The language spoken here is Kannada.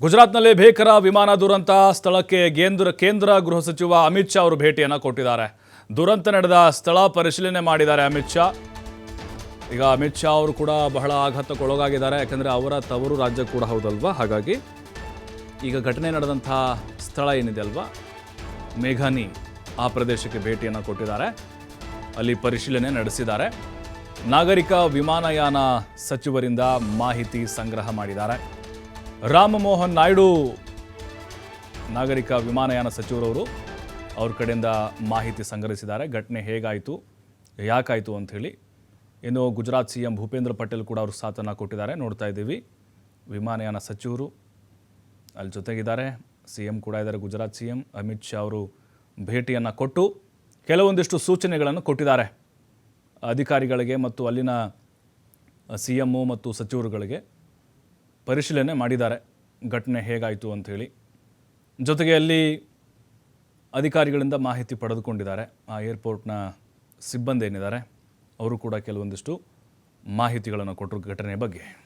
ಗುಜರಾತ್ನಲ್ಲಿ ಭೀಕರ ವಿಮಾನ ದುರಂತ ಸ್ಥಳಕ್ಕೆ ಕೇಂದ್ರ ಗೃಹ ಸಚಿವ ಅಮಿತ್ ಶಾ ಅವರು ಭೇಟಿಯನ್ನು ಕೊಟ್ಟಿದ್ದಾರೆ. ದುರಂತ ನಡೆದ ಸ್ಥಳ ಪರಿಶೀಲನೆ ಮಾಡಿದ್ದಾರೆ ಅಮಿತ್ ಶಾ. ಈಗ ಅಮಿತ್ ಶಾ ಅವರು ಕೂಡ ಬಹಳ ಆಘಾತಕ್ಕೊಳಗಾಗಿದ್ದಾರೆ. ಯಾಕಂದರೆ ಅವರ ತವರು ರಾಜ್ಯ ಕೂಡ ಹೌದಲ್ವಾ. ಹಾಗಾಗಿ ಈಗ ಘಟನೆ ನಡೆದಂತಹ ಸ್ಥಳ ಏನಿದೆ ಅಲ್ವಾ, ಮೇಘಾನಿ, ಆ ಪ್ರದೇಶಕ್ಕೆ ಭೇಟಿಯನ್ನು ಕೊಟ್ಟಿದ್ದಾರೆ. ಅಲ್ಲಿ ಪರಿಶೀಲನೆ ನಡೆಸಿದ್ದಾರೆ. ನಾಗರಿಕ ವಿಮಾನಯಾನ ಸಚಿವರಿಂದ ಮಾಹಿತಿ ಸಂಗ್ರಹ ಮಾಡಿದ್ದಾರೆ. ರಾಮಮೋಹನ್ ನಾಯ್ಡು ನಾಗರಿಕ ವಿಮಾನಯಾನ ಸಚಿವರವರು ಅವ್ರ ಕಡೆಯಿಂದ ಮಾಹಿತಿ ಸಂಗ್ರಹಿಸಿದ್ದಾರೆ. ಘಟನೆ ಹೇಗಾಯಿತು, ಯಾಕಾಯಿತು ಅಂಥೇಳಿ. ಇನ್ನು ಗುಜರಾತ್ CM ಭೂಪೇಂದ್ರ ಪಟೇಲ್ ಕೂಡ ಅವರು ಸಾಥನ್ನು ಕೊಟ್ಟಿದ್ದಾರೆ. ನೋಡ್ತಾ ಇದ್ದೀವಿ, ವಿಮಾನಯಾನ ಸಚಿವರು ಅಲ್ಲಿ ಜೊತೆಗಿದ್ದಾರೆ. CM ಕೂಡ ಇದ್ದಾರೆ. ಗುಜರಾತ್ CM ಅಮಿತ್ ಶಾ ಅವರು ಭೇಟಿಯನ್ನು ಕೊಟ್ಟು ಕೆಲವೊಂದಿಷ್ಟು ಸೂಚನೆಗಳನ್ನು ಕೊಟ್ಟಿದ್ದಾರೆ ಅಧಿಕಾರಿಗಳಿಗೆ ಮತ್ತು ಅಲ್ಲಿನ CM ಮತ್ತು ಸಚಿವರುಗಳಿಗೆ. ಪರಿಶೀಲನೆ ಮಾಡಿದ್ದಾರೆ ಘಟನೆ ಹೇಗಾಯಿತು ಅಂಥೇಳಿ. ಜೊತೆಗೆ ಅಲ್ಲಿ ಅಧಿಕಾರಿಗಳಿಂದ ಮಾಹಿತಿ ಪಡೆದುಕೊಂಡಿದ್ದಾರೆ. ಆ ಏರ್ಪೋರ್ಟ್ನ ಸಿಬ್ಬಂದಿ ಏನಿದ್ದಾರೆ ಅವರು ಕೂಡ ಕೆಲವೊಂದಿಷ್ಟು ಮಾಹಿತಿಗಳನ್ನು ಕೊಟ್ಟರು ಘಟನೆ ಬಗ್ಗೆ.